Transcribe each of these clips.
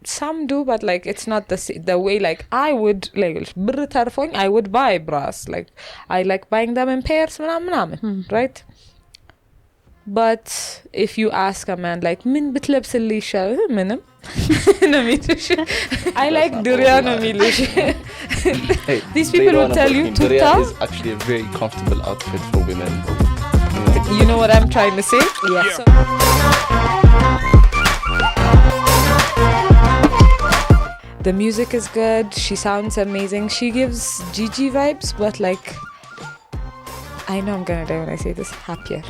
some do, but like it's not the way like I would like ብር ተርፎኝ I would buy bras, like I like buying them in pairs ምናምን right? But if you ask a man like ምን ብትለብስልኝ ይሻላል ምንም ነው የሚልሽ I like ዱሪያ ነው የሚልሽ These people would tell you Duria is actually a very comfortable outfit for women. You know what I'm trying to say? Yeah. So, the music is good. She sounds amazing. She gives Gigi vibes, but like, I know I'm gonna die when I say this. Happier.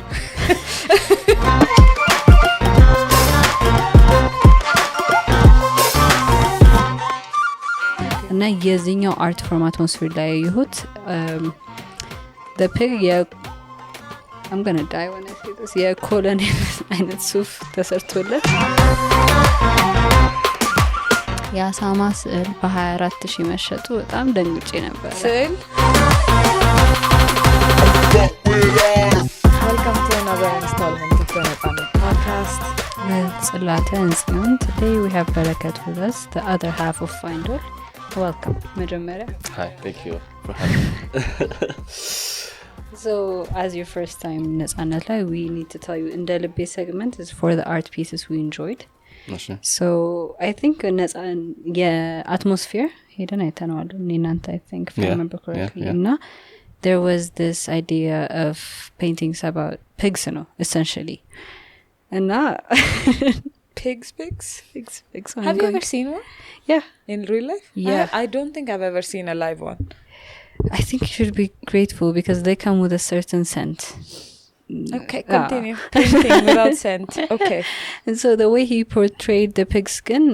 እና የዚህኛው አርት ፎርም አትሞስፌር ላይ ያዩት the pig I'm gonna die when I say this. የኮሎኔል አይነት ሱፍ ተሰርቶለት የአሳማ ስዕል በ24,000 መሸጡ በጣም ደንግጬ ነበር። ስዕል Welcome to another installment of the Netsanet Podcast. ጽላተን today we have በረከት with us, the other half of Findall. Welcome መጀመሪያ Hi, thank you for having me. So as your first time Netsanet ላይ we need to tell you እንደልቤ segment is for the art pieces we enjoyed. Sure. So I think atmosphere ሄደን አይተነዋል እናንተ I think if I remember correctly. እና there was this idea of paintings about pigs, essentially. And Pigs. Have you ever seen one? Yeah. In real life? Yeah. I don't think I've ever seen a live one. I think you should be grateful because they come with a certain scent. Okay, continue. Painting without scent. Okay. And so the way he portrayed the pig skin,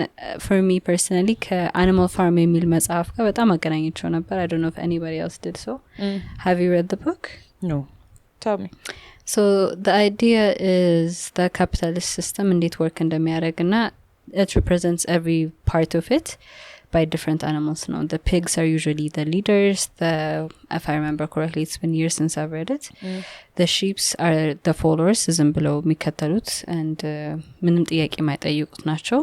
for me personally, Animal Farm የሚል መጽሐፍ ጋር በጣም አገናኝቸው ነበር. I don't know if anybody else did so. Have you read the book? No. Tell me. So the idea is the capitalist system እንዴት work እንደሚያደርግና it represents every part of it by different animals. The pigs are usually the leaders. If I remember correctly, it's been years since I've read it. The sheep are the followers, ዝም ብለው የሚከተሉት and ምንም ጥያቄ የማይጠይቁት ናቸው.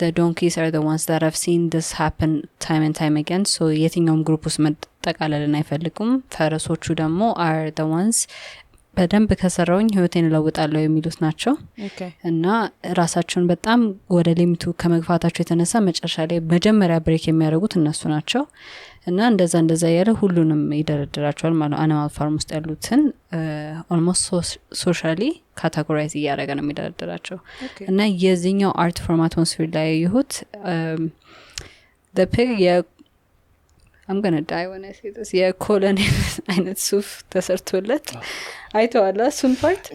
The donkeys are the ones that have seen this happen time and time again. So የትኛውም ግሩፕ ውስጥ መጠቃለልን አይፈልጉም. ፈረሶቹ ደግሞ are the ones በደንብ ከሰራውኝ ህይወቴን ለውጣለው የሚሉት ናቸው እና ራሳቸውን በጣም ወደ ሊሚቱ ከመግፋታቸው የተነሳ መጨረሻ ላይ መጀመሪያ ብሬክ የሚያደርጉት እነሱ ናቸው እና እንደዛ ያለ ሁሉንም ይደረድራቸዋል ማለት አኒማል ፋርም ውስጥ ያሉትን almost socially categorize እያደረገ ነው የሚደረድራቸው እና የዚህኛው አርት ፎርም አትሞስፌር ላይ ያዩት the pig I'm gonna die when I say this. የኮሎኔል አይነት ሱፍ ተሰርቶለት አይተዋላ ሱን ፓርት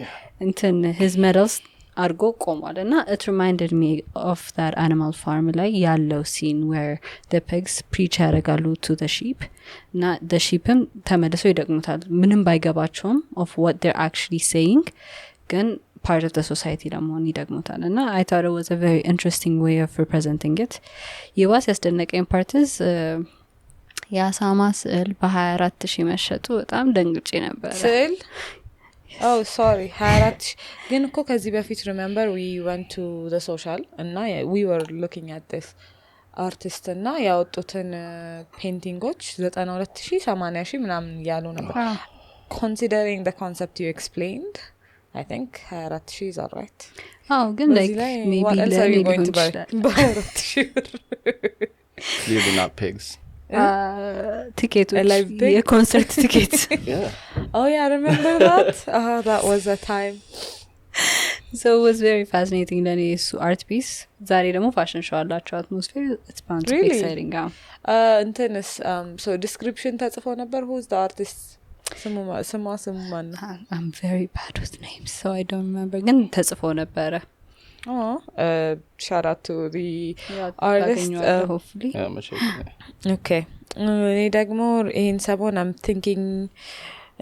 እንትን his medals አርጎ ቆሟል እና it reminded me of that Animal Farm ላይ ያለው scene where the pigs preach ያደርጋሉ to the sheep እና the sheepም ተመልሰው ይደግሙታል ምንም ባይገባቸውም of what they're actually saying ግን part of the society ለመሆን ይደግሙታል እና I thought it was a very interesting way of representing it. የዋስ ያስደነቀኝ part is የአሳማ ስዕል በ24,000 መሸጡ በጣም ደንግጬ ነበር። ስዕል Oh sorry 24,000 ግን እኮ ከዚህ በፊት remember we went to the social እና we were looking at this artist እና ያወጡትን ፔይንቲንጎች 92,000 80,000 ምናምን ያሉ ነበር. Considering the concept you explained I think 24,000 is alright. ግን like maybe they're going to buy 24,000 Clearly not pigs. Tickets, a concert tickets. Yeah. Oh yeah, I remember that. That was a time. So it was very fascinating ለኔ እሱ art piece. ዛሬ ደግሞ fashion show አላቸው atmosphere. It's bound to be exciting. እንትንስ so description ተጽፎ ነበር who's the artist? ስሟ ማን ነው? I'm very bad with names so I don't remember. ግን ተጽፎ ነበረ. shout out to the artist hopefully. Okay. እኔ ደግሞ ይሄን ሰሞን I'm thinking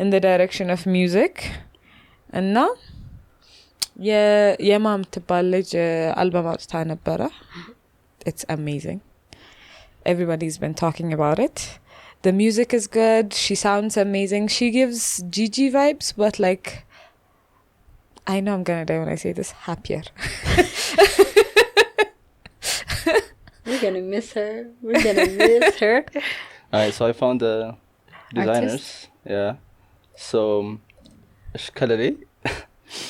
in the direction of music እና የማም ትባል ልጅ አልበም አውጥታ ነበረ. It's amazing. Everybody's been talking about it. The music is good. She sounds amazing. She gives Gigi vibes but like I know I'm gonna die when I say this. Happier. We're going to miss her. All right, so I found the designers. Yeah. So, Ishkalale.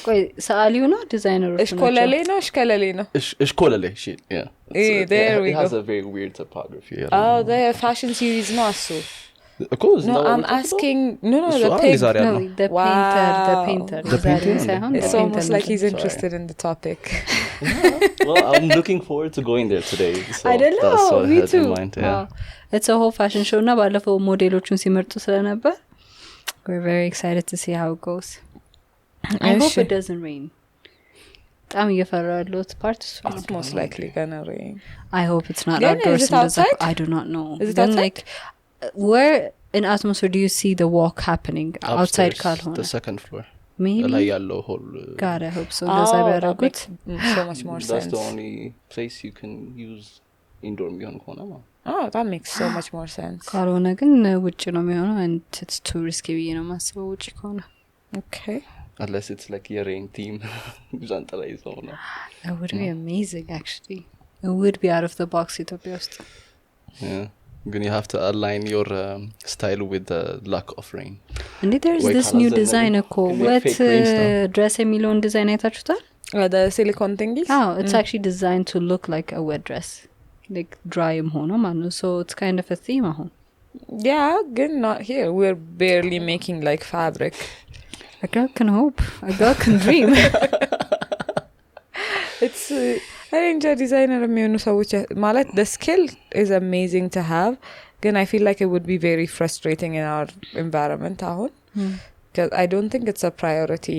ቆይ ሰዓሊው ነው ዲዛይነሩ? እሽኮለሌ ነው እሽከለሌ ነው? Ishkolale, shit, yeah. There we go. It has a very weird typography. Oh, the fashion series no asu. Of course. No, I'm asking. No, the pig. painter. No, the painter. The painter. It's almost like he's interested in the topic. Well, I'm looking forward to going there today. So I don't know. That's what Me I had too. in mind, yeah. It's a whole fashion show. Na balafo modelochun simertu ስለነበር. We're very excited to see how it goes. I hope it doesn't rain. በጣም እየፈራሁ ያለሁት part It's most likely gonna rain. I hope it's not Yeah, outdoors. is it outside? I do not know. Is it Then, outside? like, where in atmosphere do you see the walk happening? Outside Upstairs, ካልሆነ the second floor. Maybe. ላይ ያለው whole. God, I hope so. Does that makes so much more That's sense. the only place you can use indoor ቢሆን ከሆነ ማለት. Oh, that makes so much more sense. ካልሆነ ግን ውጭ ነው የሚሆነው and it's too risky ብዬ ነው የማስበው ውጭ ከሆነ. Okay. Unless it's like a rain theme. ዛንጠላ ይዘው ነው. It would be amazing actually. It would be out of the box ኢትዮጵያ ውስጥ. Yeah. Then you have to align your style with the lack of rain. And there's this new design what dress የሚለውን ዲዛይን አይታችሁታል? The silicone thingies? Oh, it's actually designed to look like a wet dress. Like dry ሆኖ ማለት ነው. So it's kind of a theme አሁን. Yeah, good, not here. We're barely making like fabric. A girl can hope. A girl can dream. It's I enjoy designer የሚሆኑ ሰዎች ማለት the skill is amazing to have. Then I feel like it would be very frustrating in our environment አሁን. Because I don't think it's a priority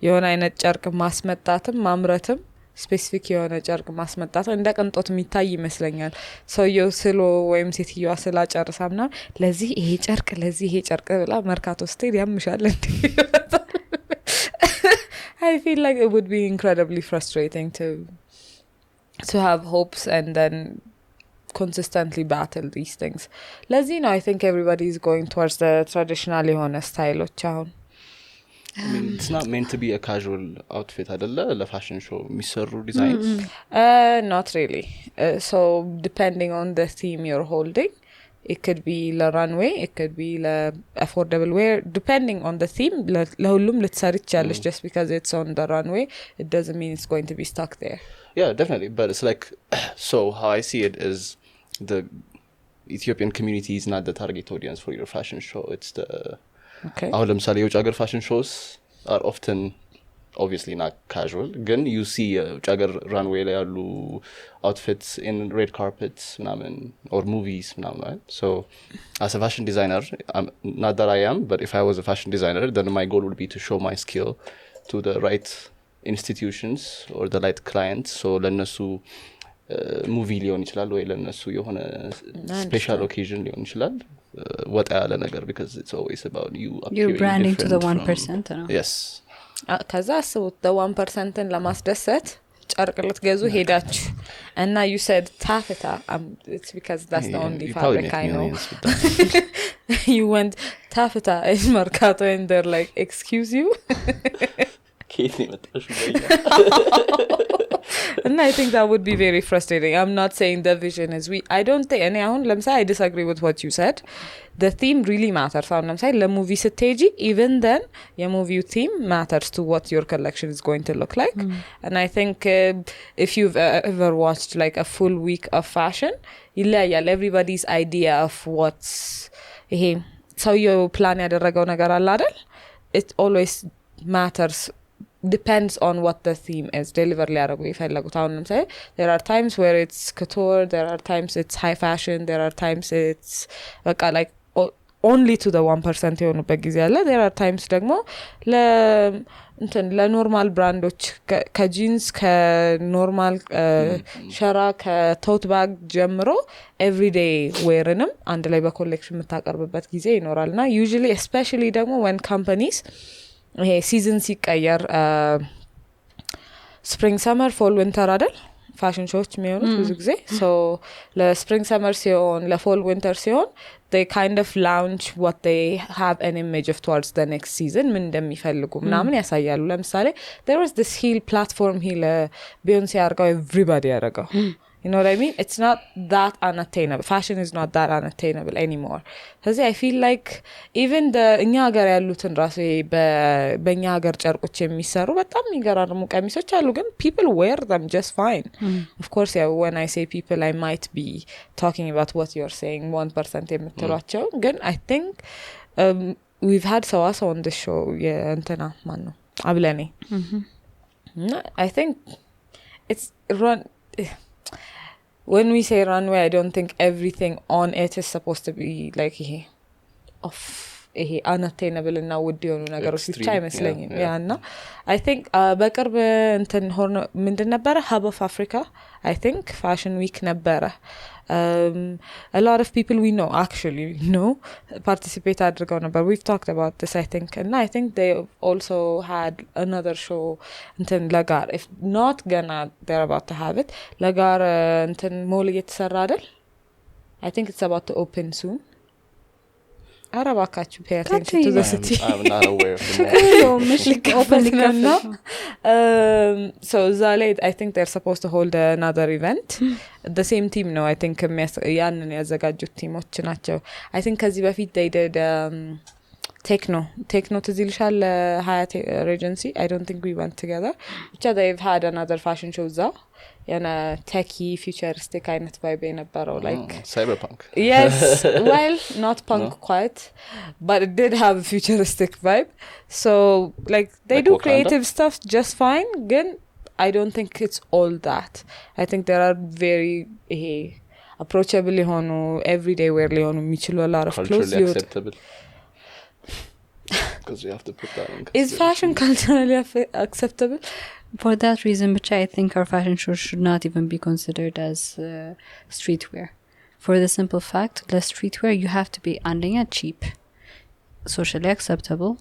የሆነ አይነት ጨርቅ ማስመጣትም ማምረትም ስፔሲፊክ የሆነ ጨርቅ ማስመጣት እንደ ቅንጦት የሚታይ ይመስለኛል። ሰውየው ስሎ ወይም ሴትዮዋ ስላጨርሳ ምናምን ለዚህ ይሄ ጨርቅ ብላ መርካቶ ስትሄድ ያምሻል እንዴ? I feel like it would be incredibly frustrating to have hopes and then consistently battle these things. ለዚህ ነው I think everybody is going towards the traditional የሆነ ስታይሎች አሁን። I mean, it's not meant to be a casual outfit አይደለ? ለፋሽን ሾው የሚሰሩ ዲዛይንስ? Not really. So depending on the theme you're holding, it could be the runway, it could be the affordable wear. Depending on the theme, ለሁሉም ልትሰሪ ትችያለሽ. Just because it's on the runway, it doesn't mean it's going to be stuck there. Yeah, definitely. But it's like, so how I see it is the Ethiopian community is not the target audience for your fashion show. It's the... Okay. አሁን ለምሳሌ የውጭ ሀገር fashion shows are often obviously not casual. Again, you see የውጭ ሀገር runway ላይ ያሉ outfits in red carpets ምናምን or movies ምናምን, right? So as a fashion designer, not that I am, but if I was a fashion designer, then my goal would be to show my skill to the right institutions or the right clients. So ለነሱ ሙቪ ሊሆን ይችላል ወይ ለነሱ የሆነ ስፔሻል ኦኬዥን ሊሆን ይችላል ወጣ ያለ ነገር because it's always about you you're branding to the 1% ነው. Yes. ከዛ አስቡት the 1%ን ለማስደሰት ጨርቅ ልትገዙ ሄዳችሁ እና you said taffeta. It's because that's the only fabric I know. You went taffeta in Mercato and they're like excuse you. Kate መጣሽ And I think that would be very frustrating. I'm not saying the vision is I don't think any አሁን ለምሳሌ I disagree with what you said. The theme really matters. አሁን ለምሳሌ ለሙቪ ስትሄጂ even then የሙቪው theme matters to what your collection is going to look like. And I think if you've ever watched like a full week of fashion, ይለያያል everybody's idea of what's ይሄ ሰውየው ፕላን ያደረገው ነገር አለ አይደል? It always matters, depends on what the theme is. Deliver ሊያደርጉ የፈለጉት አሁን ለምሳሌ there are times where it's couture, there are times it's high fashion, there are times it's በቃ like only to the 1% የሆኑበት ጊዜ አለ. there are times ደግሞ ለኖርማል ብራንዶች ከጂንስ ከኖርማል ሸራ ከቶት ባግ ጀምሮ ኤቭሪዴይ ዌርንም አንድ ላይ በኮሌክሽን የምታቀርብበት ጊዜ ይኖራልና usually especially ደግሞ when companies ይሄ ሲዝን ሲቀየር ስፕሪንግ ሰመር ፎል ዊንተር አይደል ፋሽን ሾዎች የሚሆኑት ብዙ ጊዜ so ለስፕሪንግ ሰመር ሲሆን ለፎል ዊንተር ሲሆን they kind of launch what they have an image of towards the next season ምን እንደሚፈልጉ ምናምን ያሳያሉ። ለምሳሌ there was this heel platform heel Beyonce አርጋው everybody ያረጋው You know what I mean? It's not that unattainable. Fashion is not that unattainable anymore. So I feel like even the እኛ ሀገር ያሉትን ራሱ በእኛ ሀገር ጨርቆች የሚሰሩ በጣም የሚገራርሙ ቀሚሶች አሉ ግን people wear them just fine. Of course, yeah, when I say people, I might be talking about what you're saying, 1% የምትሏቸው ግን I think we've had Sawasa on the show. Yeah, እንትና ማን ነው አብለኔ. I think it's when we say runway, I don't think everything on it is supposed to be like unattainable እና ውድ የሆኑ ነገሮች ብቻ አይመስለኝም ያና I think በቅርብ እንትን ሆኖ ምንድን ነበረ Hub of Africa I think Fashion Week ነበረ a lot of people we know actually participate አድርገው ነበር. We've talked about this I think and I think they also had another show እንትን ለጋር if not gonna they're about to have it ለጋር እንትን ሞል እየተሰራ አይደል I think it's about to open soon. Arabakachu pay attention to the city. I'm not aware of it. So Zale, I think they're supposed to hold another event. The same team, no, I think ያንን ያዘጋጁት ቲሞች ናቸው. I think ከዚህ በፊት they did techno ትዝ ይልሻል Hyatt Regency. I don't think we went together. They've had another fashion show እዛው yana techy futuristic kind of vibe የነበረው like cyberpunk. Yes, well, not punk quite, but it did have a futuristic vibe. So like they do Wakanda? Creative stuff just fine. Again, I don't think it's all that. I think there are very approachable ሆኑ everyday wear ሆኑ የሚችሉ a lot of clothes. Culturally acceptable. Because you have to put that in. Is fashion culturally acceptable? For that reason, which I think our fashion show should not even be considered as streetwear. For the simple fact, the streetwear you have to be cheap, socially acceptable,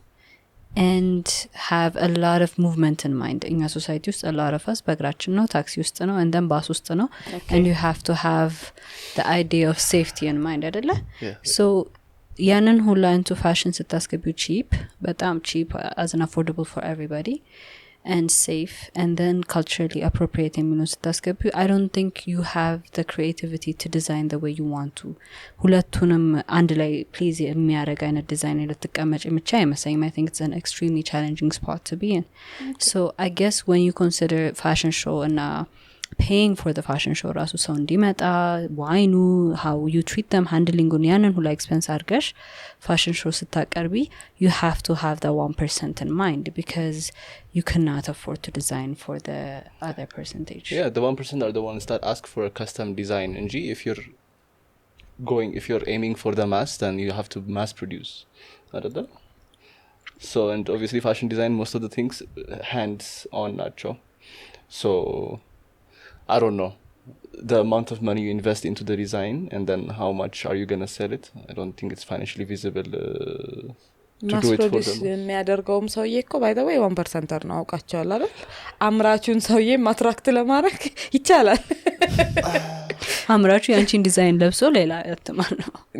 and have a lot of movement in mind. In our society, a lot of us, bagrachin no, taxi ustano, and then bus ustano, and you have to have the idea of safety in mind, adela. Yeah. So yanan hula into fashion sitaskebu cheap, but cheap as an affordable for everybody. And safe and then culturally appropriate I don't think you have the creativity to design the way you want to. ሁለቱንም አንድ ላይ please የሚያደርግ አይነት ዲዛይን ልትቀመጭ የምቻ አይመስለኝም. I think it's an extremely challenging spot to be in. So I guess when you consider fashion show and paying for the fashion show rasu ሰው እንዲመጣ ዋይኑ how you treat them handling ያንን ሁላ expense አድርገሽ fashion show ስታቀርቢ you have to have the 1% in mind because you cannot afford to design for the other percentage. Yeah, the 1% are the ones that ask for a custom design. And if you're aiming for the mass, then you have to mass produce. So, and obviously fashion design, most of the things hands on nacho. So I don't know the amount of money you invest into the design and then how much are you going to sell it. I don't think it's financially visible to do it for them. የሚያደርገውም ሰውዬ እኮ by the way 1% ነው አውቃቸዋል አይደል አምራቹን ሰውዬ ማትራክት ለማድረግ ይቻላል አምራቹ ያንቺን ዲዛይን ለብሶ ሌላ ያተማል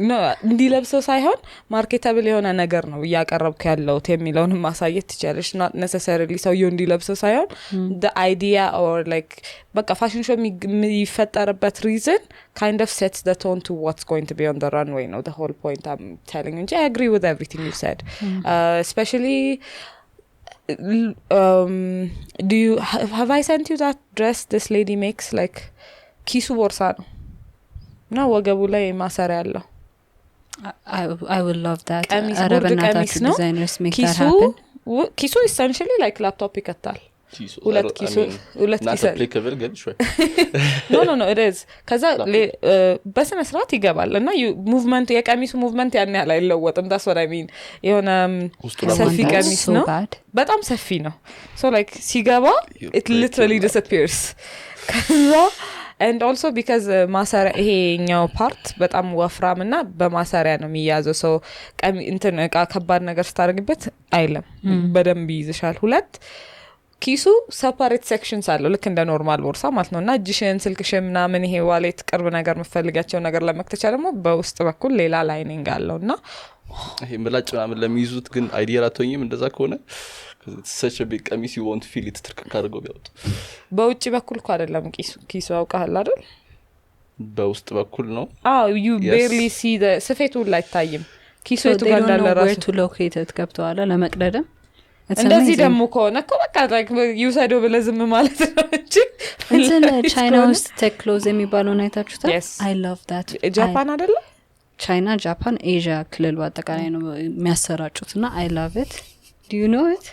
ነው እንዲለብሰው ሳይሆን ማርኬታብል የሆነ ነገር ነው ያቀርብኩ ያለው የሚለውን ማሳየት ትችላለሽ not necessarily ሰውዬው እንዲለብሰው ሳይሆን the idea or like በቃ ፋሽን ሾው የሚፈጠርበት reason kind of sets the tone to what's going to be on the runway. The whole point I'm telling you. I agree with everything you said. Especially do you have I sent you that dress this lady makes like ኪሱ ቦርሳ ነው እና ወገቡ ላይ ማሰሪያ ያለው I would love that. ቀሚስ ነው designers make that happen. ኪሱ essentially like laptop ይከታል ሁለት ኪሱ applicable ግን sure. No it is ከዛ በስነ ስርዓት ይገባል እና movement የቀሚሱ movement ያን ያህል አይለወጥም. that's what I mean. የሆነ ሰፊ ቀሚስ ነው በጣም ሰፊ ነው so like ሲገባ it literally disappears ከዛ and also because ማሰሪያ ይሄኛው ፓርት በጣም ወፍራምና በማሰሪያ ነው የሚያዘው so እንትን እቃ ከባድ ነገር ስታደርግበት አይለም በደንብ ይይዝሻል ሁለት ኪሱ separate sections አለው ልክ እንደ ኖርማል ቦርሳ ማለት ነውና እጅሽን ስልክሽን ምናምን ይሄ ዋሌት ቅርብ ነገር መፈልጋቸው ነገር ለመክተቻ ደግሞ በውስጥ በኩል ሌላ ላይኒንግ አለውና ይሄ ምላጭ ምናምን ለሚይዙት ግን አይዲያ አትሆኝም እንደዛ ከሆነ because it's such a big ቀሚስ you won't feel it ትርክክ አድርገው ቢያወጡ በውጭ በኩል እኮ አይደለም ኪሱ አውቃለህ አይደል በውስጥ በኩል ነው you barely see the ስፌቱ ላይ ታይም ኪሱ የቱ ጋር እንዳለ ራሱ where to locate it ገብተዋል ለመቅደድም እንደዚህ ደግሞ ከሆነ እኮ በቃ like ዩሳይዶ ብለዝም ማለት ነው እንጂ እንትን ቻይና ውስጥ ቴክ ክሎዝ የሚባለው አይታችሁታል I love that ጃፓን አይደለ ቻይና ጃፓን ኤዥያ ክልል በአጠቃላይ ነው የሚያሰራጩትና I love it do you know it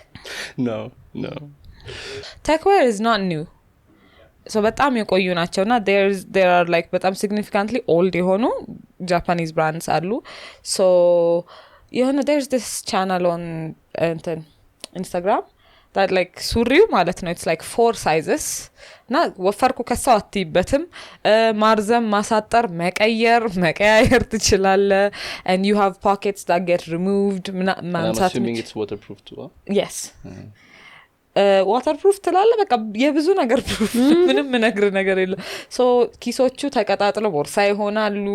no techwear is not new so በጣም የቆዩ ናቸውና there are like በጣም significantly old የሆኑ Japanese brands አሉ so there's this channel on Instagram that like ሱሪው ማለት ነው it's like 4 sizes እና ወፈርኩ ከሳው አትይበትም ማርዘም ማሳጠር መቀያየር ትችላለህ and you have pockets that get removed I'm assuming it's waterproof too yes waterproof ትላለ በቃ የብዙ ነገር proof ምንም ነገር የለም so ኪሶቹ ተቀጣጥለው ቦርሳ ይሆናሉ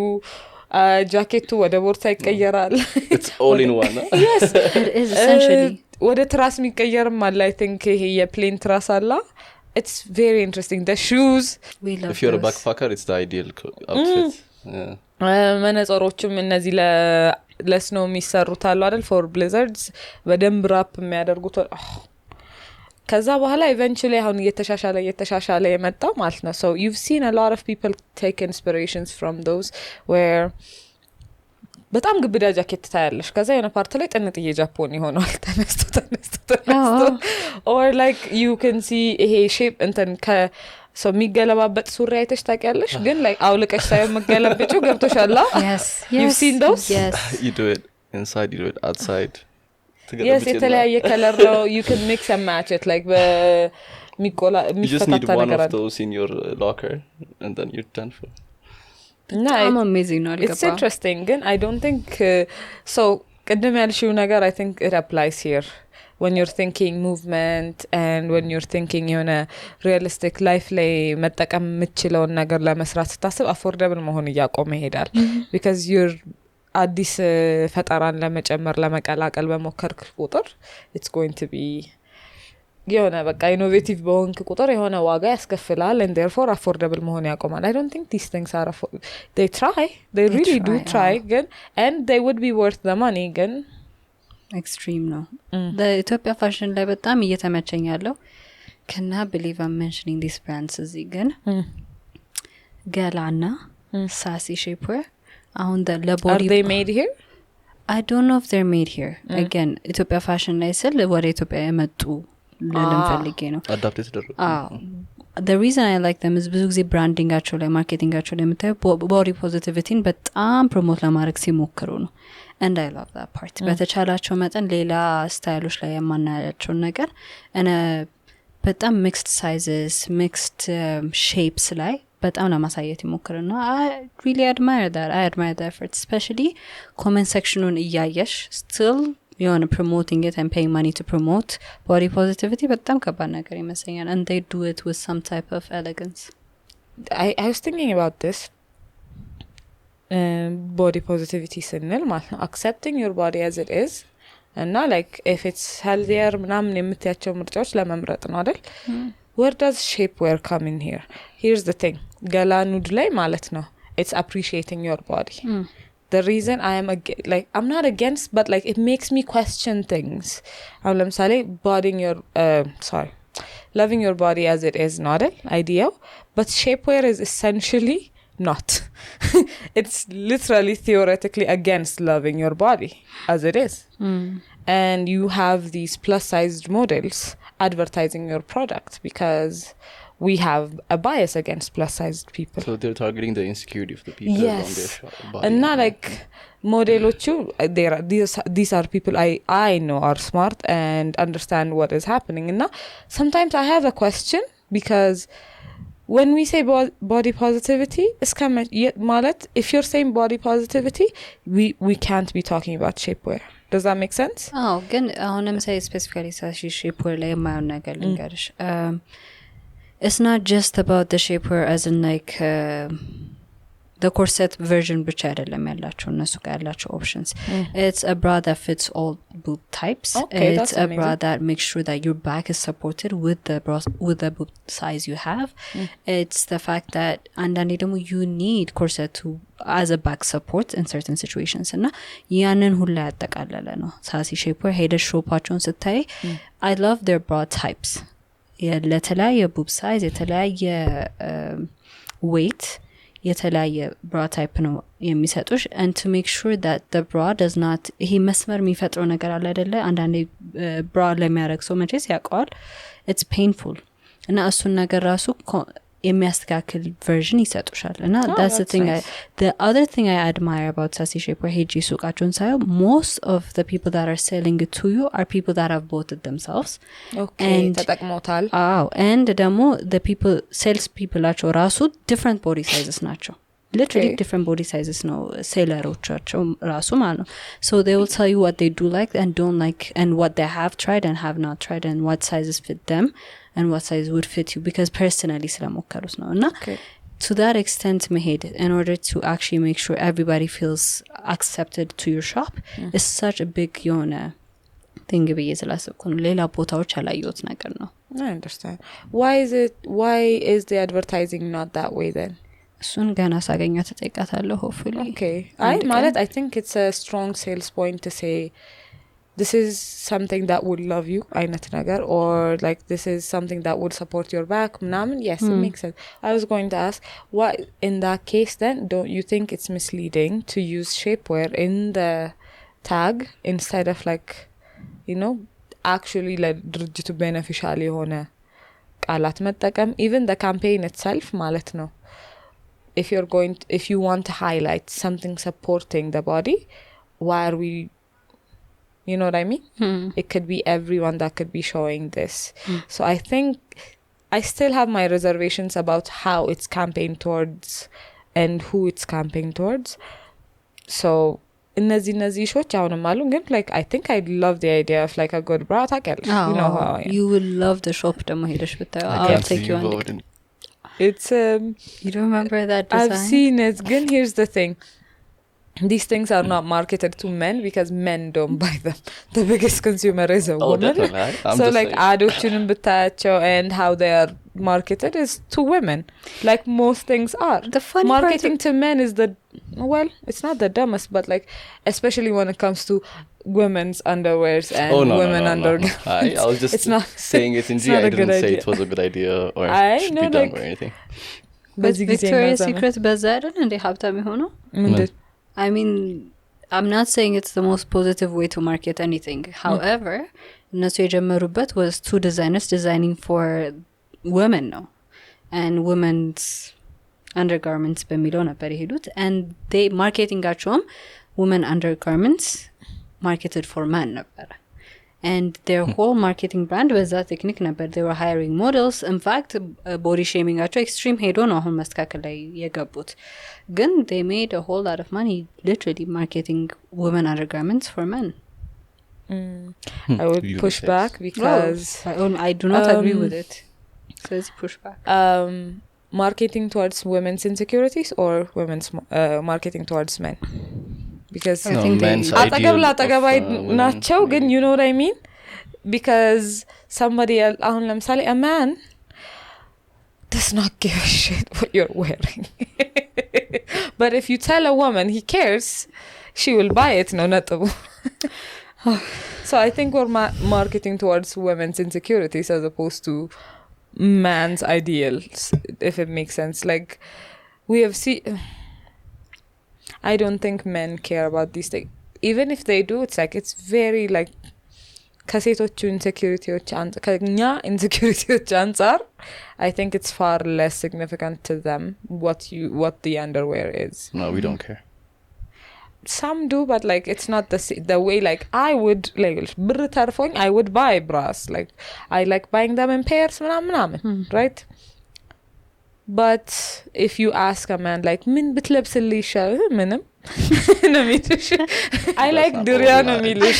ጃኬቱ ወደ ቦርሳ ይቀየራል it's all in one yes it is essentially ወደ ትራስ የሚቀየርም አለ I think ይሄ የፕሌን ትራስ አለ it's very interesting the shoes if you're a backpacker it's the ideal outfit መነጽሮቹም እነዚህ ለስኖው የሚሰሩት አሉ አይደል for blizzards በደንብ ራፕ የሚያደርጉት ከዛ በኋላ eventually አሁን እየተሻሻለ የመጣው ማለት ነው so you've seen a lot of people take inspirations from those where በጣም ግብዳ ጃኬት ታያለሽ ከዛ የሆነ ፓርት ላይ ጥንጥዬ ጃፖን ይሆናል ተነስቶ or like you can see ይሄ shape so የሚገለባበት ሱሪ አይተሽ ታውቂያለሽ ግን like አውልቀሽ ሳይሆን መገለብጪው ገብቶሻል yes you've seen those yes you do it inside you do it outside yes የተለያየ color ነው you can mix and match it like የሚቆላ የሚፈታታ ነገር you just need one of those in your locker and then you're done for I'm amazing no it's interesting ግን I don't think so ቅድም ያልሽው ነገር I think it applies here when you're thinking movement and when you're thinking realistic life ላይ መጠቀም የምትችለው ነገር ለመስራት ስታስብ affordable መሆን ያቆመ ይሄዳል because you're አዲስ ፈጠራን ለመጨመር ለመቀላቀል በመከርክ ቁጥር it's going to be በቃ ኢኖቬቲቭ በሆንክ ቁጥር የሆነ ዋጋ ያስከፍላል and therefore affordable መሆን ያቆማል I don't think these things are they really do try ግን and they would be worth the money ግን extreme ነው the Ethiopia fashion ላይ በጣም እየተመቸኝ ያለው cannot believe I'm mentioning these brands እዚህ ግን ገላና ሳሲ shapewear አሁን ለቦዲ are they made here I don't know if they're made here again Ethiopia fashion ላይ ስል ወደ ኢትዮጵያ የመጡ ለምፈልጌ ነው adapt የተደረጉ the reason I like them is ብዙ ጊዜ ብራንዲንጋቸው ላይ ማርኬቲንጋቸው ላይ የምታየው ቦዲ ፖዚቲቪቲን በጣም ፕሮሞት ለማድረግ ሲሞክሩ ነው and I love that part በተቻላቸው መጠን ሌላ ስታይሎች ላይ የማናያቸው ነገር እና በጣም mixed sizes mixed shapes ላይ በጣም ለማሳየት ይሞክሩና I really admire that effort especially comment sectionን እያየሽ still promoting it and paying money to promote body positivity በጣም ከባድ ነገር ይመስለኛል and they do it with some type of elegance I was thinking about this body positivity ስንል ማለት ነው accepting your body as it is እና like if it's healthier ምናምን የምትያቸው ምርጫዎች ለመምረጥ ነው አይደል where does shapewear come in here here's the thing gala nude ላይ ማለት ነው it's appreciating your body the reason I am I'm not against but like it makes me question things ለምሳሌ loving your body as it is not an ideal but shapewear is essentially not it's literally theoretically against loving your body as it is and you have these plus sized models advertising your product because we have a bias against plus sized people so they're targeting the insecurity of the people yes. on their body and not like modelochu these are people I know are smart and understand what is happening and sometimes I have a question because when we say body positivity if you're saying body positivity we can't be talking about shapewear does that make sense ግን አሁን ለምሳሌ specifically shapewear ላይ የማየው ነገር ልንገርሽ it's not just about the shapewear as in like the corset version ብቻ አይደለም ያላቸው እነሱ ጋር ያላቸው options. It's a bra that fits all boob types. Okay, it's that's a bra amazing. that makes sure that your back is supported with the boob size you have. It's the fact that አንዳንዴ ደግሞ you need corset to as a back support in certain situations እና ያንን ሁላ ያጠቃለለ ነው ሳሲ ሼፕዌር ሄደሽ ሾፓቸውን ስታይ I love their bra types. ለተለያየ ቡብ ሳይዝ የተለያየ weight የተለያየ bra type ነው የሚሰጡሽ and to make sure that the bra does not ይሄ መስመር የሚፈጥረው ነገር አለ አይደለ አንዳንዴ bra ለሚያረግ ሰው መቼስ ያውቀዋል it's painful እና እሱን ነገር ራሱ የሚያስተካክል version ይሰጡሻል እና that's the thing nice. the other thing I admire about Sassy Shapewear ሄጂ ሱቃቸውን ሳየው most of the people that are selling it to you are people that have bought it themselves. Okay, ተጠቅሞታል and ደግሞ the people sales people አቸው ራሱ different body sizes ናቸው literally different body sizes ነው ሴለሮቻቸው ራሱ ማለት ነው so they will tell you what they do like and don't like and what they have tried and have not tried and what sizes fit them and what size would fit you because personally ስለሞከሩት ነው እና to that extent መሄድ in order to actually make sure everybody feels accepted to your shop is such a big የሆነ thing ብዬ ስላሰብኩ ነው ሌላ ቦታዎች ያላየሁት ነገር ነው I understand why is the advertising not that way then እሱን ገና ሳገኛ ተጠይቃታለሁ hopefully okay I think it's a strong sales point to say this is something that would love you አይነት ነገር or like this is something that would support your back ምናምን yes it makes sense I was going to ask why in that case then don't you think it's misleading to use shapewear in the tag instead of like you know actually ለድርጅቱ beneficial የሆነ ቃላት መጠቀም even the campaign itself ማለት ነው if you want to highlight something supporting the body why are we you know what I mean it could be everyone that could be showing this so I think I still have my reservations about how it's campaigned towards and who it's campaigned towards so እነዚህ ሾች አሁንም አሉ ግን like I think I love the idea of like a good bra ታውቂያለሽ you know how I am. You will love the shop ደግሞ ሄደሽ ብታዩ I'll take you on it's you don't remember that design I've seen it ግን here's the thing these things are not marketed to men because men don't buy them the biggest consumer is a woman so like adochunum bitacho and how they are marketed is to women like most things are the funny marketing to men is the well it's not the dumbest but like especially when it comes to women's underwears and women undergarments I was just saying it in G I didn't say it was a good idea or should be done or anything but Victoria's Secret bazaar and habtam ሆኖ I mean I'm not saying it's the most positive way to market anything however እነሱ የጀመሩበት was two designers designing for women ነው and women's undergarments በሚለው ነበር የሄዱት and they marketingአቸውም women undergarments marketed for men ነበር and their whole marketing brand was that technique ነበር they were hiring models in fact body shaming አቸው extreme ሄዶ ነው አሁን መስተካከል ላይ የገቡት ግን they made a whole lot of money literally marketing women undergarments for men I would push back because I do not agree with it says push back marketing towards women's insecurities or women's marketing towards men because I think አጠገብ ናቸው ግን you know what I mean because somebody አሁን ለምሳሌ a man does not give a shit what you're wearing but if you tell a woman he cares she will buy it no ነጥቡ so I think we're marketing towards women's insecurities as opposed to man's ideals if it makes sense like we have seen I don't think men care about these things even if they do it's like it's very like ከሴቶቹ ኢንሴኩሪቲዎች ከኛ ኢንሴኩሪቲዎች አንጻር I think it's far less significant to them what the underwear is no we don't care some do but like it's not the way like I would like ብር ተርፎኝ I would buy bras like I like buying them in pairs ምናምን right but if you ask a man like ምን ብትለብስልኝ ይሻል ምንም ነው የሚልሽ I like ዱሪያ ነው የሚልሽ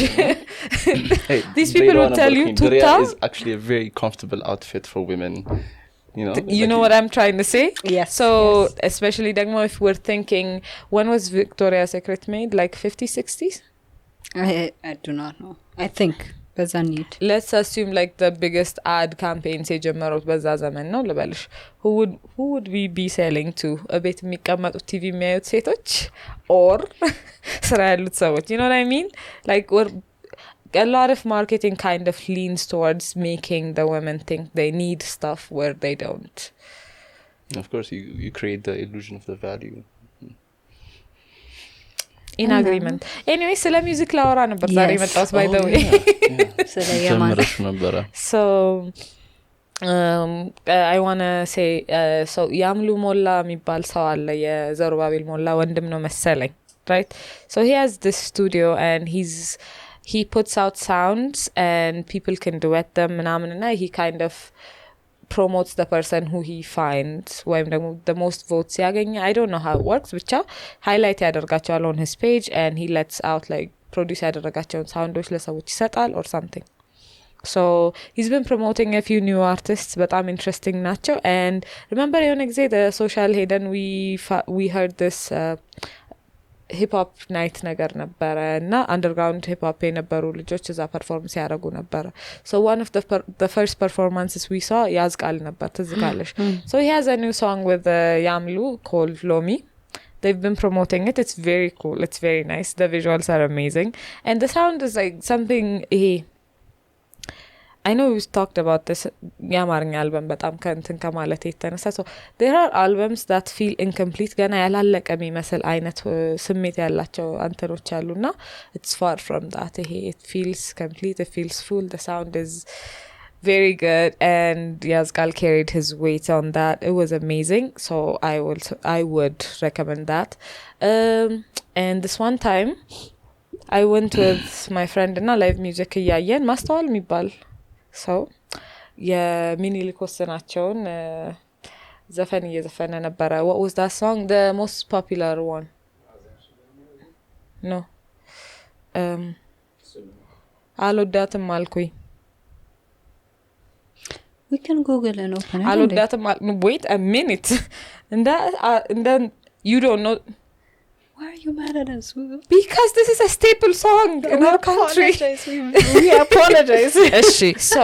these people will tell you Duria is actually a very comfortable outfit for women You know what I'm trying to say? Yes. So especially if we're thinking, when was Victoria's Secret made? Like 50s, 60s? I do not know. I think በዛ need. Let's assume like the biggest ad campaigns የጀመሩት በዛ ዘመን ነው ልበልሽ. Who would we be selling to? ቤት የሚቀመጡ ቲቪ የሚያዩት ሴቶች or ስራ ያሉት ሰዎች? You know what I mean? Like a lot of marketing kind of leans towards making the women think they need stuff where they don't. Of course, you create the illusion of the value. In agreement. Anyway, ስለ music ላወራ ነበር ዛሬ መጣሁት by the way. ስለ የማረሽ ነበር. So I want to say so ያምሉ ሞላ የሚባል ሰው አለ የዘሩባቤል ሞላ ወንድም ነው መሰለኝ, right? So he has this studio and he puts out sounds and people can duet them and he kind of promotes the person who he finds when the most votes ያገኘ. I don't know how it works, ብቻ highlight ያደርጋቸዋል on his page and he lets out like produce ያደረጋቸውን ሳውንዶች ለሰዎች ይሰጣል or something. So he's been promoting a few new artists በጣም interesting ናቸው. And remember የሆነ ጊዜ the social ሄደን we heard this ሂፕ ሆፕ ናይት ነገር ነበረ እና አንደርግራውንድ ሂፕ ሆፕ የነበሩ ልጆች እዛ ፐርፎርም ሲያደርጉ ነበረ. So one of the first performances we saw ያዝቃል ነበር, ትዝ ካለሽ. So he has a new song with Yamlu called Lomi. They've been promoting it. It's very cool. It's very nice. The visuals are amazing. And the sound is like something I know we've talked about this ያማርኛ album በጣም ከእንትን ከማለት የተነሳ. So there are albums that feel incomplete ገና ያላለቀ የሚመስል አይነት ስሜት ያላቸው አንተኖች አሉና it's far from that. It feels complete, it feels full, the sound is very good and Yazgal carried his weight on that. It was amazing. So I would recommend that. And this one time I went with my friend እና live music እያየን ማስተዋል የሚባል ሰው የሚኒሊክ ወሰናቸውን ዘፈን እየዘፈነ ነበረ. What was that song? The most popular one? No. አልወዳትም አልኩኝ. We can Google and open it. አልወዳትም wait a minute. And then you don't know. Why are you mad at us? Because this is a staple song in our country. We apologize. So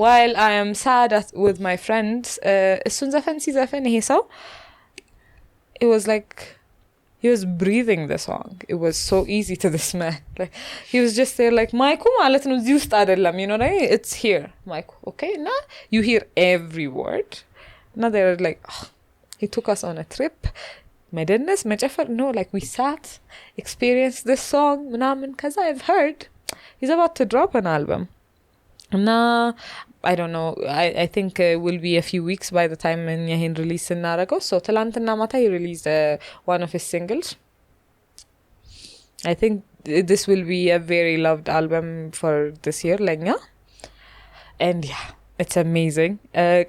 while I am sad with my friends, እሱን ዘፈን ሲዘፈን ይሄ ሰው it was like he was breathing the song. It was so easy to this man. Like he was just there like ማይኩ ማለት ነው እዚህ ውስጥ አይደለም, you know what I mean? It's here ማይኩ. Okay, now you hear every word. Now they're like he took us on a trip. መደነስ መጨፈር no, like we sat, experienced this song ምናምን. ከዛ I've heard he's about to drop an album. Now I don't know, I think it will be a few weeks by the time ይሄን release እናደርገው. So ትላንትና ማታ he released one of his singles. I think this will be a very loved album for this year ለኛ. And yeah, it's amazing.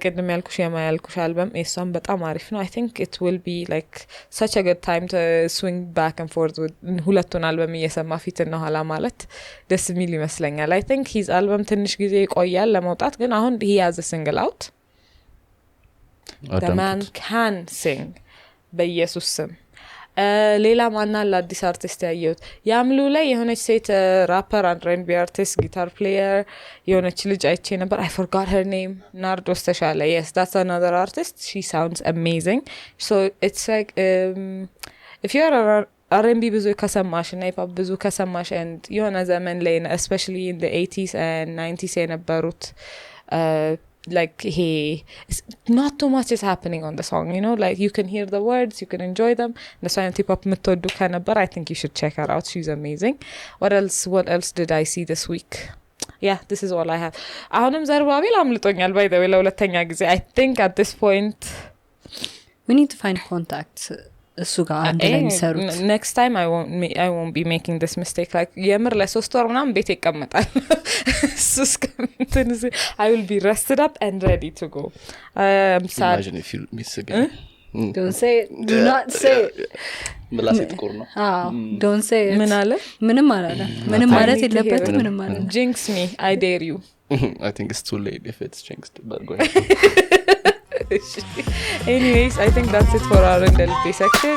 ቅድም ያልኩሽ ያልኩሽ አልበም እሷም በጣም አሪፍ ነው. I think it will be like such a good time to swing back and forth with ሁለቱን አልበም እየሰማ ፊትና ኋላ ማለት ደስ የሚል ይመስለኛል. I think his album ትንሽ ጊዜ ይቆያል ለመውጣት, ግን አሁን he has a single out. The man can sing. በኢየሱስ ስም ሌላ ማና ለአዲስ አርቲስት ያየሁት ያምሉ ላይ የሆነች ሴት ራፐር አንድ R&B አርቲስት ጊታር ፕሌየር የሆነች ልጅ አይቼ ነበር. I forgot her name. ናርዶስ ተሻለ. Yes, that's another artist. She sounds amazing. So it's like if you are R&B ብዙ ከሰማሽ እና ሂፕ ሆፕ ብዙ ከሰማሽ and የሆነ ዘመን ላይ especially in the 80s and 90s የነበሩት like not too much is happening on the song, you know, like you can hear the words, you can enjoy them. The song hip hop ምትወዱ ከነበር I think you should check her out. She's amazing. What else did I see this week? Yeah, this is all I have. አሁንም ዘሩባቤል አምልጦኛል by the way ለሁለተኛ ጊዜ. I think at this point we need to find contact እሱ ጋር አንድ ላይ የሚሰሩት. Next time I won't be making this mistake. Like የምር ለ3 ወር ምናምን ቤት ይቀመጣል. I will be rested up and ready to go. I'm sad. Imagine if you miss again. Don't say it. Do not say it. ምላስ ጥቁር ነው. Don't say it. ምን አለ? ምንም አላለ. ምንም ማለት የለበትም. ምንም አላለ. Jinx me. I dare you. I think it's too late if it's jinxed, but go ahead. Anyways, I think that's it for our እንደልቤ section.